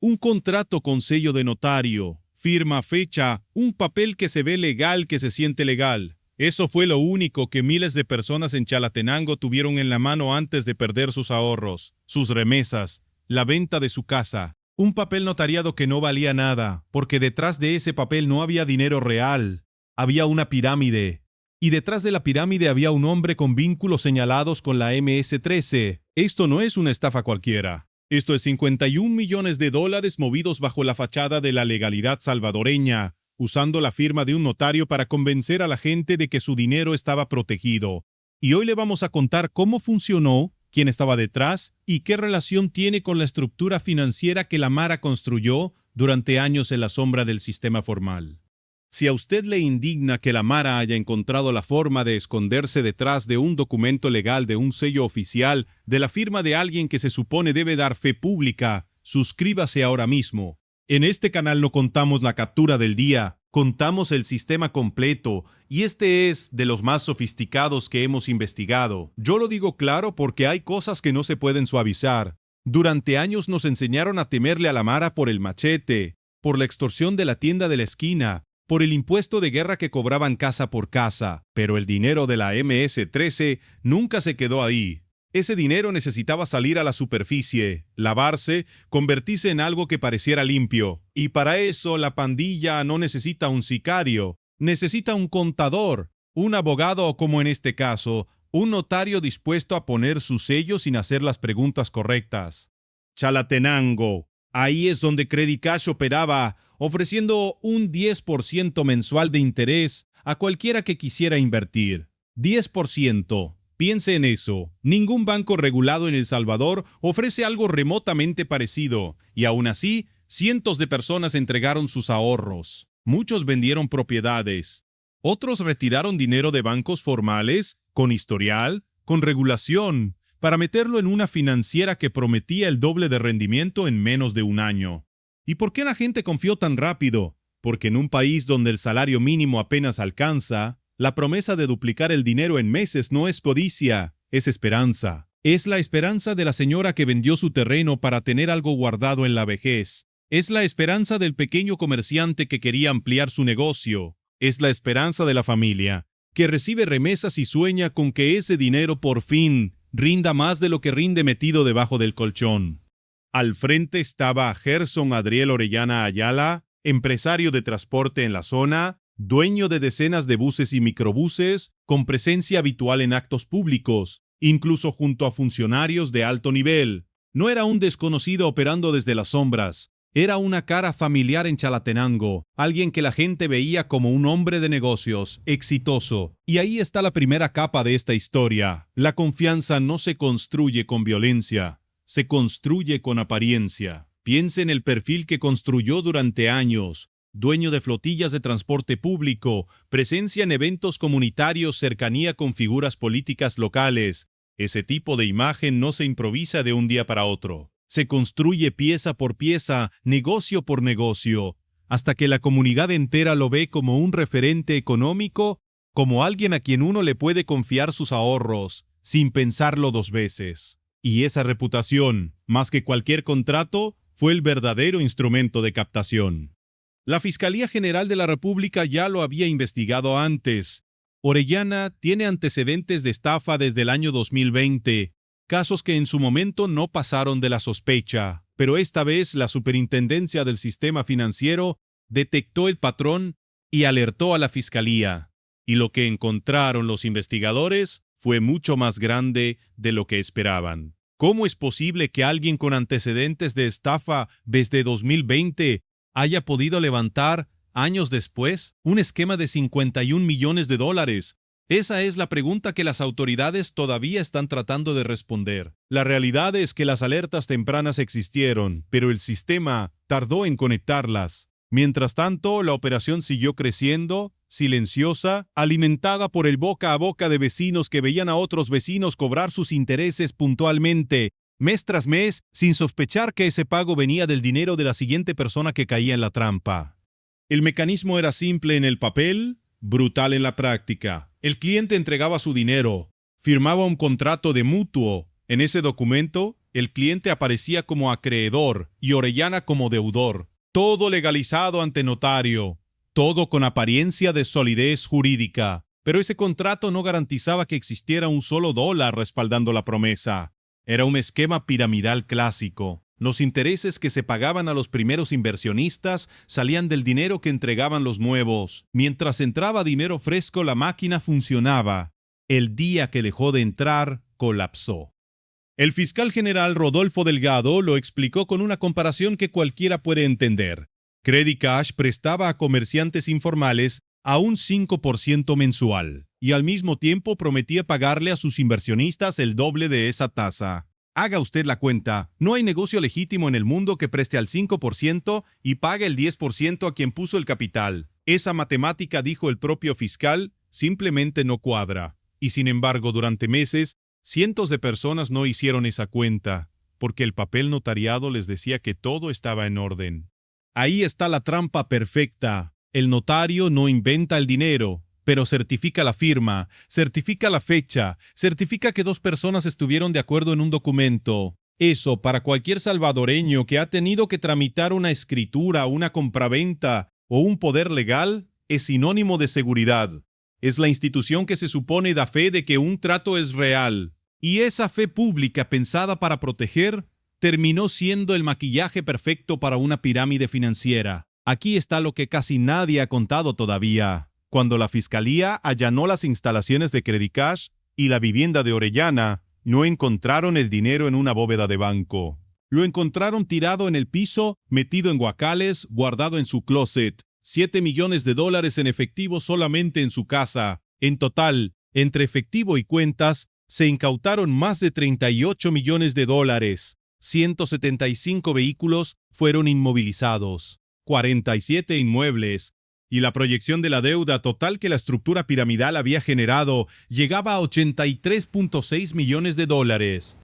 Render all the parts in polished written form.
Un contrato con sello de notario, firma, fecha, un papel que se ve legal, que se siente legal. Eso fue lo único que miles de personas en Chalatenango tuvieron en la mano antes de perder sus ahorros, sus remesas, la venta de su casa. Un papel notariado que no valía nada, porque detrás de ese papel no había dinero real. Había una pirámide. Y detrás de la pirámide había un hombre con vínculos señalados con la MS-13. Esto no es una estafa cualquiera. Esto es 51 millones de dólares movidos bajo la fachada de la legalidad salvadoreña, usando la firma de un notario para convencer a la gente de que su dinero estaba protegido. Y hoy le vamos a contar cómo funcionó, quién estaba detrás y qué relación tiene con la estructura financiera que la Mara construyó durante años en la sombra del sistema formal. Si a usted le indigna que la Mara haya encontrado la forma de esconderse detrás de un documento legal, de un sello oficial, de la firma de alguien que se supone debe dar fe pública, suscríbase ahora mismo. En este canal no contamos la captura del día, contamos el sistema completo, y este es de los más sofisticados que hemos investigado. Yo lo digo claro porque hay cosas que no se pueden suavizar. Durante años nos enseñaron a temerle a la Mara por el machete, por la extorsión de la tienda de la esquina, por el impuesto de guerra que cobraban casa por casa, pero el dinero de la MS-13 nunca se quedó ahí. Ese dinero necesitaba salir a la superficie, lavarse, convertirse en algo que pareciera limpio. Y para eso la pandilla no necesita un sicario, necesita un contador, un abogado o, como en este caso, un notario dispuesto a poner su sello sin hacer las preguntas correctas. Chalatenango. Ahí es donde Credit Cash operaba, ofreciendo un 10% mensual de interés a cualquiera que quisiera invertir. 10%. Piense en eso. Ningún banco regulado en El Salvador ofrece algo remotamente parecido, y aún así, cientos de personas entregaron sus ahorros. Muchos vendieron propiedades. Otros retiraron dinero de bancos formales, con historial, con regulación, para meterlo en una financiera que prometía el doble de rendimiento en menos de un año. ¿Y por qué la gente confió tan rápido? Porque en un país donde el salario mínimo apenas alcanza, la promesa de duplicar el dinero en meses no es codicia, es esperanza. Es la esperanza de la señora que vendió su terreno para tener algo guardado en la vejez. Es la esperanza del pequeño comerciante que quería ampliar su negocio. Es la esperanza de la familia, que recibe remesas y sueña con que ese dinero por fin rinda más de lo que rinde metido debajo del colchón. Al frente estaba Gerson Adriel Orellana Ayala, empresario de transporte en la zona, dueño de decenas de buses y microbuses, con presencia habitual en actos públicos, incluso junto a funcionarios de alto nivel. No era un desconocido operando desde las sombras, era una cara familiar en Chalatenango, alguien que la gente veía como un hombre de negocios, exitoso. Y ahí está la primera capa de esta historia. La confianza no se construye con violencia, se construye con apariencia. Piense en el perfil que construyó durante años. Dueño de flotillas de transporte público, presencia en eventos comunitarios, cercanía con figuras políticas locales. Ese tipo de imagen no se improvisa de un día para otro. Se construye pieza por pieza, negocio por negocio, hasta que la comunidad entera lo ve como un referente económico, como alguien a quien uno le puede confiar sus ahorros, sin pensarlo dos veces. Y esa reputación, más que cualquier contrato, fue el verdadero instrumento de captación. La Fiscalía General de la República ya lo había investigado antes. Orellana tiene antecedentes de estafa desde el año 2020, casos que en su momento no pasaron de la sospecha, pero esta vez la Superintendencia del Sistema Financiero detectó el patrón y alertó a la Fiscalía. Y lo que encontraron los investigadores fue mucho más grande de lo que esperaban. ¿Cómo es posible que alguien con antecedentes de estafa desde 2020 haya podido levantar, años después, un esquema de 51 millones de dólares? Esa es la pregunta que las autoridades todavía están tratando de responder. La realidad es que las alertas tempranas existieron, pero el sistema tardó en conectarlas. Mientras tanto, la operación siguió creciendo, silenciosa, alimentada por el boca a boca de vecinos que veían a otros vecinos cobrar sus intereses puntualmente, mes tras mes, sin sospechar que ese pago venía del dinero de la siguiente persona que caía en la trampa. El mecanismo era simple en el papel, brutal en la práctica. El cliente entregaba su dinero, firmaba un contrato de mutuo. En ese documento El cliente aparecía como acreedor y Orellana como deudor. Todo legalizado ante notario. Todo con apariencia de solidez jurídica. Pero ese contrato no garantizaba que existiera un solo dólar respaldando la promesa. Era un esquema piramidal clásico. Los intereses que se pagaban a los primeros inversionistas salían del dinero que entregaban los nuevos. Mientras entraba dinero fresco, la máquina funcionaba. El día que dejó de entrar, colapsó. El fiscal general Rodolfo Delgado lo explicó con una comparación que cualquiera puede entender. Credit Cash prestaba a comerciantes informales a un 5% mensual y al mismo tiempo prometía pagarle a sus inversionistas el doble de esa tasa. Haga usted la cuenta, no hay negocio legítimo en el mundo que preste al 5% y pague el 10% a quien puso el capital. Esa matemática, dijo el propio fiscal, simplemente no cuadra. Y sin embargo, durante meses, cientos de personas no hicieron esa cuenta, porque el papel notariado les decía que todo estaba en orden. Ahí está la trampa perfecta. El notario no inventa el dinero, pero certifica la firma, certifica la fecha, certifica que dos personas estuvieron de acuerdo en un documento. Eso, para cualquier salvadoreño que ha tenido que tramitar una escritura, una compraventa o un poder legal, es sinónimo de seguridad. Es la institución que se supone da fe de que un trato es real. Y esa fe pública pensada para proteger terminó siendo el maquillaje perfecto para una pirámide financiera. Aquí está lo que casi nadie ha contado todavía. Cuando la fiscalía allanó las instalaciones de Credit Cash y la vivienda de Orellana, no encontraron el dinero en una bóveda de banco. Lo encontraron tirado en el piso, metido en guacales, guardado en su closet. 7 millones de dólares en efectivo solamente en su casa. En total, entre efectivo y cuentas, se incautaron más de 38 millones de dólares. 175 vehículos fueron inmovilizados. 47 inmuebles, y la proyección de la deuda total que la estructura piramidal había generado llegaba a 83.6 millones de dólares.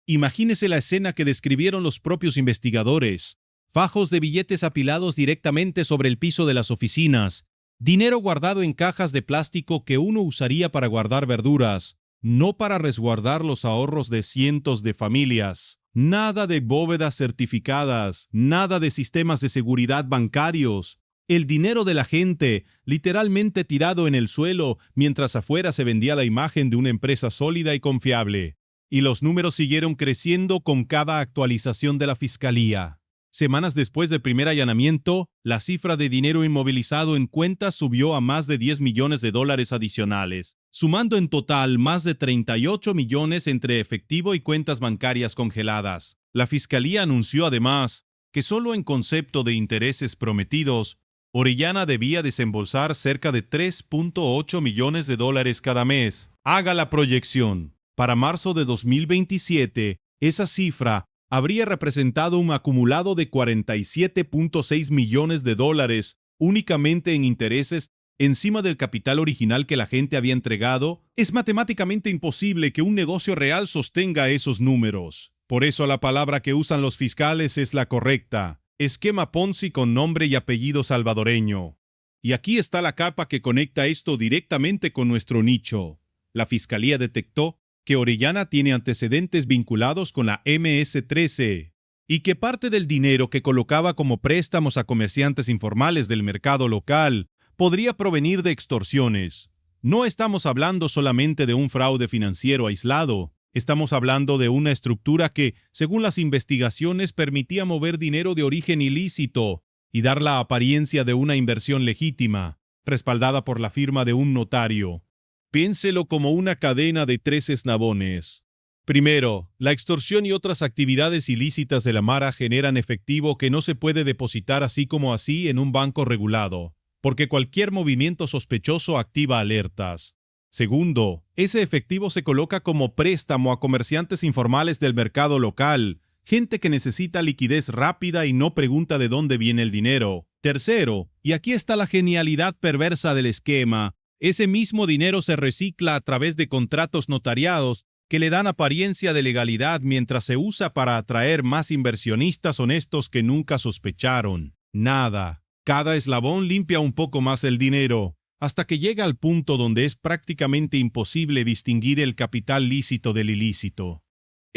Imagínese la escena que describieron los propios investigadores. Fajos de billetes apilados directamente sobre el piso de las oficinas, dinero guardado en cajas de plástico que uno usaría para guardar verduras, no para resguardar los ahorros de cientos de familias. Nada de bóvedas certificadas, nada de sistemas de seguridad bancarios. El dinero de la gente, literalmente tirado en el suelo, mientras afuera se vendía la imagen de una empresa sólida y confiable. Y los números siguieron creciendo con cada actualización de la fiscalía. Semanas después del primer allanamiento, la cifra de dinero inmovilizado en cuentas subió a más de 10 millones de dólares adicionales, sumando en total más de 38 millones entre efectivo y cuentas bancarias congeladas. La fiscalía anunció además que solo en concepto de intereses prometidos, Orellana debía desembolsar cerca de 3.8 millones de dólares cada mes. Haga la proyección. Para marzo de 2027, esa cifra habría representado un acumulado de 47.6 millones de dólares únicamente en intereses encima del capital original que la gente había entregado. Es matemáticamente imposible que un negocio real sostenga esos números. Por eso la palabra que usan los fiscales es la correcta. Esquema Ponzi con nombre y apellido salvadoreño. Y aquí está la capa que conecta esto directamente con nuestro nicho. La fiscalía detectó que Orellana tiene antecedentes vinculados con la MS-13 y que parte del dinero que colocaba como préstamos a comerciantes informales del mercado local podría provenir de extorsiones. No estamos hablando solamente de un fraude financiero aislado. Estamos hablando de una estructura que, según las investigaciones, permitía mover dinero de origen ilícito y dar la apariencia de una inversión legítima, respaldada por la firma de un notario. Piénselo como una cadena de 3 eslabones. Primero, la extorsión y otras actividades ilícitas de la Mara generan efectivo que no se puede depositar así como así en un banco regulado, porque cualquier movimiento sospechoso activa alertas. Segundo, ese efectivo se coloca como préstamo a comerciantes informales del mercado local, gente que necesita liquidez rápida y no pregunta de dónde viene el dinero. Tercero, y aquí está la genialidad perversa del esquema, ese mismo dinero se recicla a través de contratos notariados que le dan apariencia de legalidad mientras se usa para atraer más inversionistas honestos que nunca sospecharon. Nada. Cada eslabón limpia un poco más el dinero, hasta que llega al punto donde es prácticamente imposible distinguir el capital lícito del ilícito.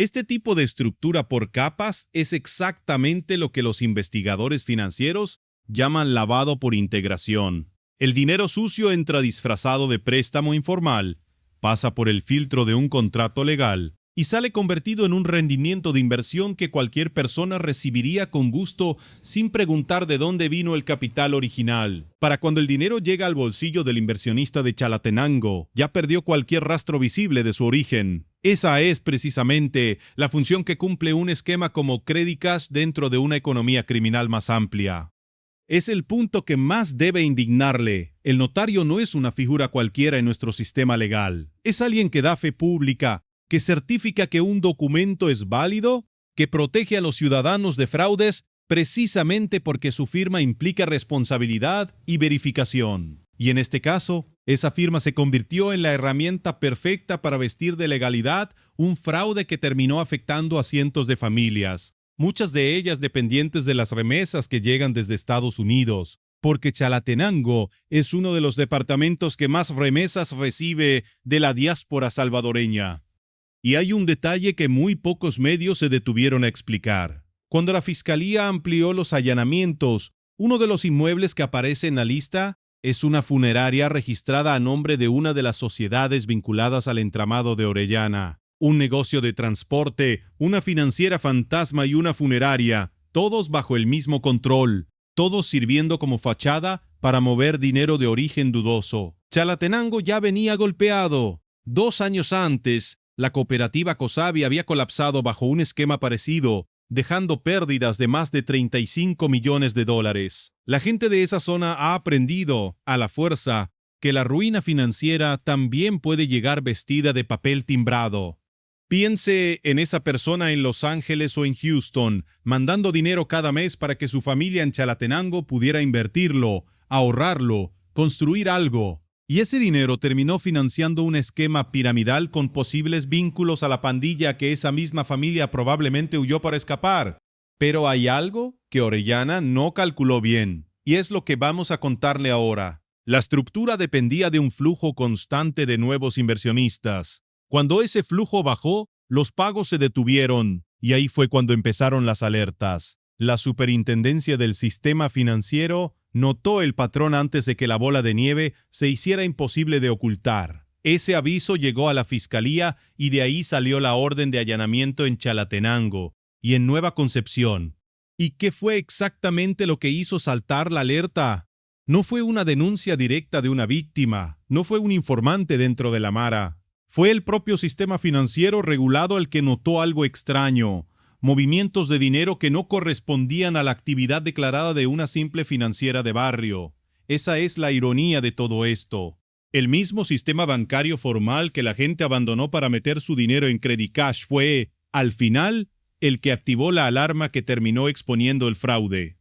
Este tipo de estructura por capas es exactamente lo que los investigadores financieros llaman lavado por integración. El dinero sucio entra disfrazado de préstamo informal, pasa por el filtro de un contrato legal y sale convertido en un rendimiento de inversión que cualquier persona recibiría con gusto sin preguntar de dónde vino el capital original. Para cuando el dinero llega al bolsillo del inversionista de Chalatenango, ya perdió cualquier rastro visible de su origen. Esa es precisamente la función que cumple un esquema como Credit Cash dentro de una economía criminal más amplia. Es el punto que más debe indignarle. El notario no es una figura cualquiera en nuestro sistema legal. Es alguien que da fe pública, que certifica que un documento es válido, que protege a los ciudadanos de fraudes precisamente porque su firma implica responsabilidad y verificación. Y en este caso, esa firma se convirtió en la herramienta perfecta para vestir de legalidad un fraude que terminó afectando a cientos de familias, muchas de ellas dependientes de las remesas que llegan desde Estados Unidos, porque Chalatenango es uno de los departamentos que más remesas recibe de la diáspora salvadoreña. Y hay un detalle que muy pocos medios se detuvieron a explicar. Cuando la Fiscalía amplió los allanamientos, uno de los inmuebles que aparece en la lista es una funeraria registrada a nombre de una de las sociedades vinculadas al entramado de Orellana. Un negocio de transporte, una financiera fantasma y una funeraria, todos bajo el mismo control, todos sirviendo como fachada para mover dinero de origen dudoso. Chalatenango ya venía golpeado. 2 años antes, la cooperativa Cosabi había colapsado bajo un esquema parecido, dejando pérdidas de más de $35 millones. La gente de esa zona ha aprendido, a la fuerza, que la ruina financiera también puede llegar vestida de papel timbrado. Piense en esa persona en Los Ángeles o en Houston, mandando dinero cada mes para que su familia en Chalatenango pudiera invertirlo, ahorrarlo, construir algo. Y ese dinero terminó financiando un esquema piramidal con posibles vínculos a la pandilla que esa misma familia probablemente huyó para escapar. Pero hay algo que Orellana no calculó bien, y es lo que vamos a contarle ahora. La estructura dependía de un flujo constante de nuevos inversionistas. Cuando ese flujo bajó, los pagos se detuvieron, y ahí fue cuando empezaron las alertas. La Superintendencia del Sistema Financiero notó el patrón antes de que la bola de nieve se hiciera imposible de ocultar. Ese aviso llegó a la Fiscalía y de ahí salió la orden de allanamiento en Chalatenango y en Nueva Concepción. ¿Y qué fue exactamente lo que hizo saltar la alerta? No fue una denuncia directa de una víctima, no fue un informante dentro de la Mara. Fue el propio sistema financiero regulado el que notó algo extraño. Movimientos de dinero que no correspondían a la actividad declarada de una simple financiera de barrio. Esa es la ironía de todo esto. El mismo sistema bancario formal que la gente abandonó para meter su dinero en Credit Cash fue, al final, el que activó la alarma que terminó exponiendo el fraude.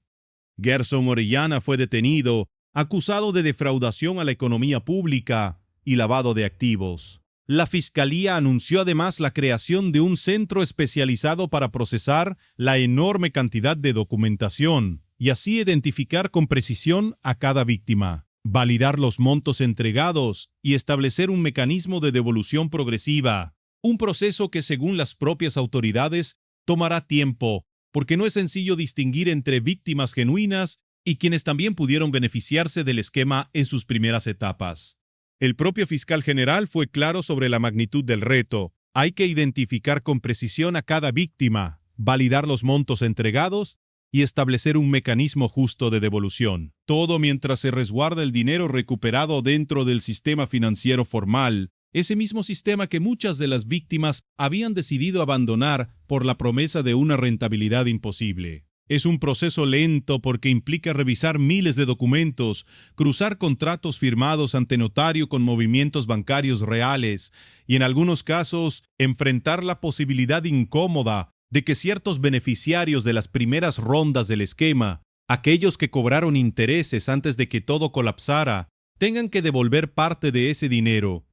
Gerson Orellana fue detenido, acusado de defraudación a la economía pública y lavado de activos. La Fiscalía anunció además la creación de un centro especializado para procesar la enorme cantidad de documentación y así identificar con precisión a cada víctima, validar los montos entregados y establecer un mecanismo de devolución progresiva. Un proceso que, según las propias autoridades, tomará tiempo, porque no es sencillo distinguir entre víctimas genuinas y quienes también pudieron beneficiarse del esquema en sus primeras etapas. El propio fiscal general fue claro sobre la magnitud del reto. Hay que identificar con precisión a cada víctima, validar los montos entregados y establecer un mecanismo justo de devolución. Todo mientras se resguarda el dinero recuperado dentro del sistema financiero formal, ese mismo sistema que muchas de las víctimas habían decidido abandonar por la promesa de una rentabilidad imposible. Es un proceso lento porque implica revisar miles de documentos, cruzar contratos firmados ante notario con movimientos bancarios reales y, en algunos casos, enfrentar la posibilidad incómoda de que ciertos beneficiarios de las primeras rondas del esquema, aquellos que cobraron intereses antes de que todo colapsara, tengan que devolver parte de ese dinero.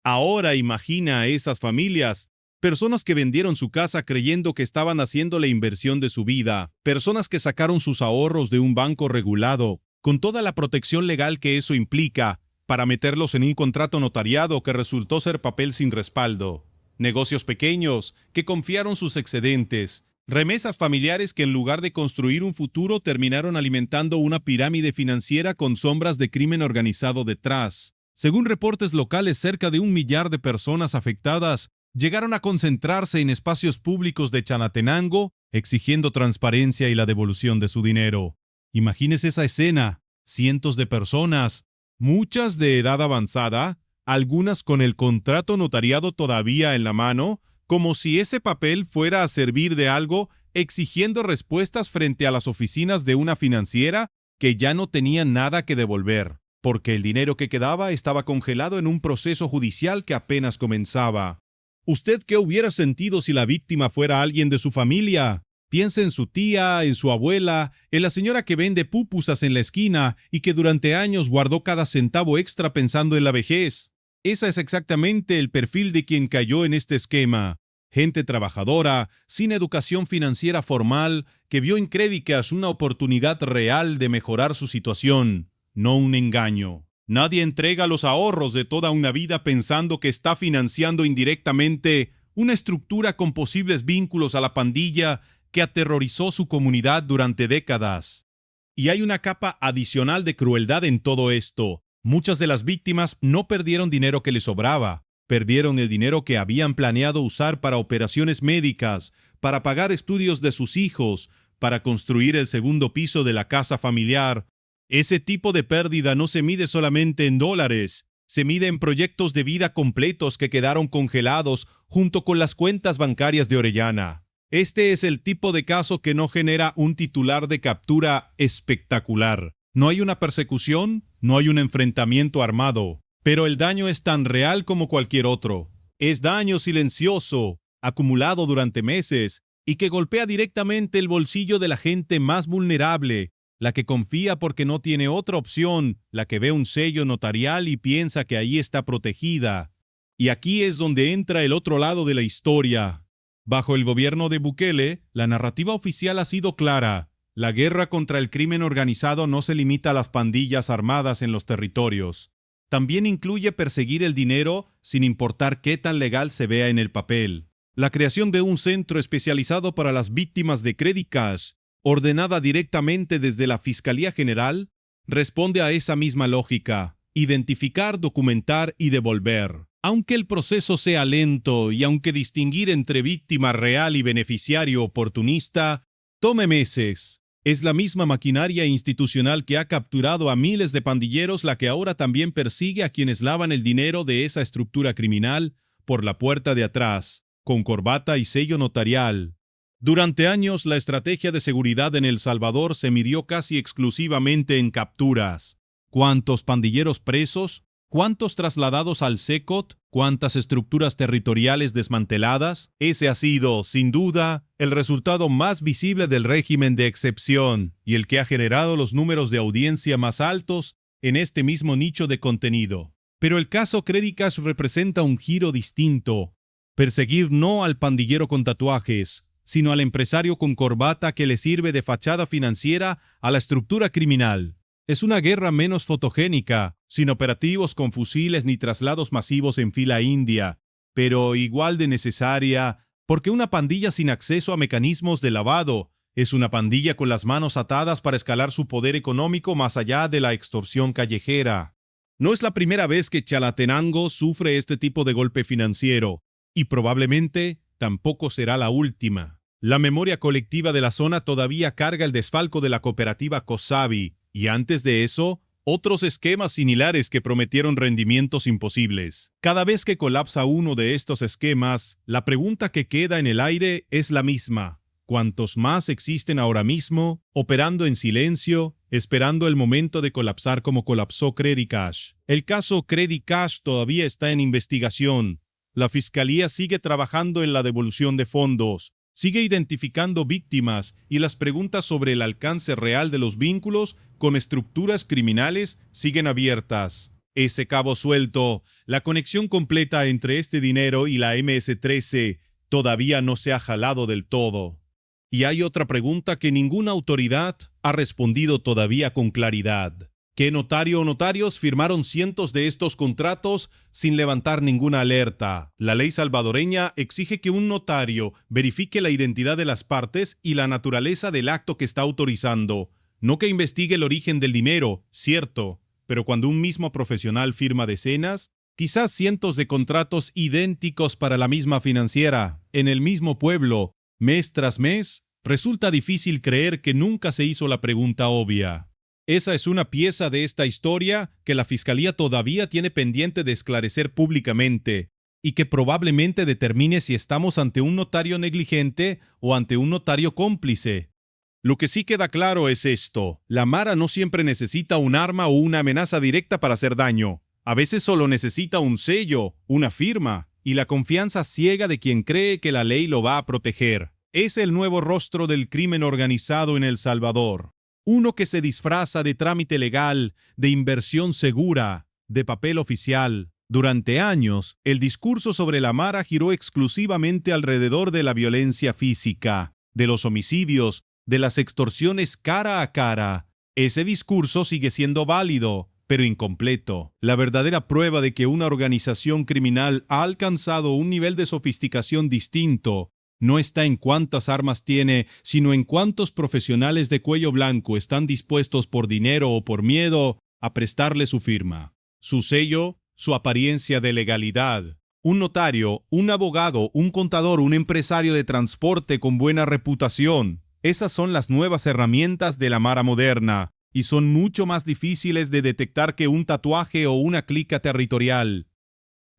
Ahora imagina a esas familias. Personas que vendieron su casa creyendo que estaban haciendo la inversión de su vida. Personas que sacaron sus ahorros de un banco regulado, con toda la protección legal que eso implica, para meterlos en un contrato notariado que resultó ser papel sin respaldo. negocios pequeños que confiaron sus excedentes, remesas familiares que en lugar de construir un futuro terminaron alimentando una pirámide financiera con sombras de crimen organizado detrás. Según reportes locales, cerca de 1 millar de personas afectadas llegaron a concentrarse en espacios públicos de Chalatenango, exigiendo transparencia y la devolución de su dinero. Imagínese esa escena, cientos de personas, muchas de edad avanzada, algunas con el contrato notariado todavía en la mano, como si ese papel fuera a servir de algo, exigiendo respuestas frente a las oficinas de una financiera que ya no tenían nada que devolver, porque el dinero que quedaba estaba congelado en un proceso judicial que apenas comenzaba. ¿Usted qué hubiera sentido si la víctima fuera alguien de su familia? Piensa en su tía, en su abuela, en la señora que vende pupusas en la esquina y que durante años guardó cada centavo extra pensando en la vejez. Ese es exactamente el perfil de quien cayó en este esquema. Gente trabajadora, sin educación financiera formal, que vio en Crédicas una oportunidad real de mejorar su situación, no un engaño. Nadie entrega los ahorros de toda una vida pensando que está financiando indirectamente una estructura con posibles vínculos a la pandilla que aterrorizó su comunidad durante décadas. Y hay una capa adicional de crueldad en todo esto. Muchas de las víctimas no perdieron dinero que les sobraba, perdieron el dinero que habían planeado usar para operaciones médicas, para pagar estudios de sus hijos, para construir el segundo piso de la casa familiar. Ese tipo de pérdida no se mide solamente en dólares, se mide en proyectos de vida completos que quedaron congelados junto con las cuentas bancarias de Orellana. Este es el tipo de caso que no genera un titular de captura espectacular. No hay una persecución, no hay un enfrentamiento armado, pero el daño es tan real como cualquier otro. Es daño silencioso, acumulado durante meses, y que golpea directamente el bolsillo de la gente más vulnerable, la que confía porque no tiene otra opción, la que ve un sello notarial y piensa que ahí está protegida. Y aquí es donde entra el otro lado de la historia. Bajo el gobierno de Bukele, la narrativa oficial ha sido clara. La guerra contra el crimen organizado no se limita a las pandillas armadas en los territorios. También incluye perseguir el dinero sin importar qué tan legal se vea en el papel. La creación de un centro especializado para las víctimas de Crédicas, ordenada directamente desde la Fiscalía General, responde a esa misma lógica: identificar, documentar y devolver. Aunque el proceso sea lento y aunque distinguir entre víctima real y beneficiario oportunista tome meses, es la misma maquinaria institucional que ha capturado a miles de pandilleros la que ahora también persigue a quienes lavan el dinero de esa estructura criminal por la puerta de atrás, con corbata y sello notarial. Durante años, la estrategia de seguridad en El Salvador se midió casi exclusivamente en capturas. ¿Cuántos pandilleros presos? ¿Cuántos trasladados al SECOT? ¿Cuántas estructuras territoriales desmanteladas? Ese ha sido, sin duda, el resultado más visible del régimen de excepción y el que ha generado los números de audiencia más altos en este mismo nicho de contenido. Pero el caso Crédicas representa un giro distinto. Perseguir no al pandillero con tatuajes, sino al empresario con corbata que le sirve de fachada financiera a la estructura criminal. Es una guerra menos fotogénica, sin operativos con fusiles ni traslados masivos en fila india, pero igual de necesaria, porque una pandilla sin acceso a mecanismos de lavado es una pandilla con las manos atadas para escalar su poder económico más allá de la extorsión callejera. No es la primera vez que Chalatenango sufre este tipo de golpe financiero, y probablemente tampoco será la última. La memoria colectiva de la zona todavía carga el desfalco de la cooperativa Cosabi, y antes de eso, otros esquemas similares que prometieron rendimientos imposibles. Cada vez que colapsa uno de estos esquemas, la pregunta que queda en el aire es la misma: ¿cuántos más existen ahora mismo, operando en silencio, esperando el momento de colapsar como colapsó Crédicas? El caso Crédicas todavía está en investigación. La Fiscalía sigue trabajando en la devolución de fondos, sigue identificando víctimas y las preguntas sobre el alcance real de los vínculos con estructuras criminales siguen abiertas. Ese cabo suelto, la conexión completa entre este dinero y la MS-13, todavía no se ha jalado del todo. Y hay otra pregunta que ninguna autoridad ha respondido todavía con claridad. ¿Qué notario o notarios firmaron cientos de estos contratos sin levantar ninguna alerta? La ley salvadoreña exige que un notario verifique la identidad de las partes y la naturaleza del acto que está autorizando, no que investigue el origen del dinero, cierto, pero cuando un mismo profesional firma decenas, quizás cientos de contratos idénticos para la misma financiera, en el mismo pueblo, mes tras mes, resulta difícil creer que nunca se hizo la pregunta obvia. Esa es una pieza de esta historia que la Fiscalía todavía tiene pendiente de esclarecer públicamente y que probablemente determine si estamos ante un notario negligente o ante un notario cómplice. Lo que sí queda claro es esto: la Mara no siempre necesita un arma o una amenaza directa para hacer daño. A veces solo necesita un sello, una firma y la confianza ciega de quien cree que la ley lo va a proteger. Es el nuevo rostro del crimen organizado en El Salvador. Uno que se disfraza de trámite legal, de inversión segura, de papel oficial. Durante años, el discurso sobre la Mara giró exclusivamente alrededor de la violencia física, de los homicidios, de las extorsiones cara a cara. Ese discurso sigue siendo válido, pero incompleto. La verdadera prueba de que una organización criminal ha alcanzado un nivel de sofisticación distinto no está en cuántas armas tiene, sino en cuántos profesionales de cuello blanco están dispuestos por dinero o por miedo a prestarle su firma, su sello, su apariencia de legalidad. Un notario, un abogado, un contador, un empresario de transporte con buena reputación. Esas son las nuevas herramientas de la Mara moderna y son mucho más difíciles de detectar que un tatuaje o una clica territorial.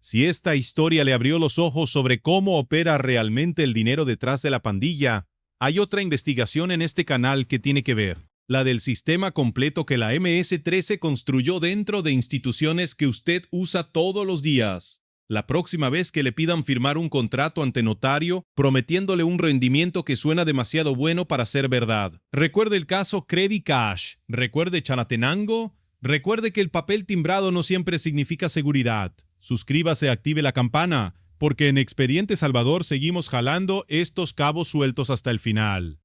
Si esta historia le abrió los ojos sobre cómo opera realmente el dinero detrás de la pandilla, hay otra investigación en este canal que tiene que ver, la del sistema completo que la MS-13 construyó dentro de instituciones que usted usa todos los días. La próxima vez que le pidan firmar un contrato ante notario, prometiéndole un rendimiento que suena demasiado bueno para ser verdad. Recuerde el caso Credit Cash, recuerde Chalatenango, recuerde que el papel timbrado no siempre significa seguridad. Suscríbase, active la campana, porque en Expediente Salvador seguimos jalando estos cabos sueltos hasta el final.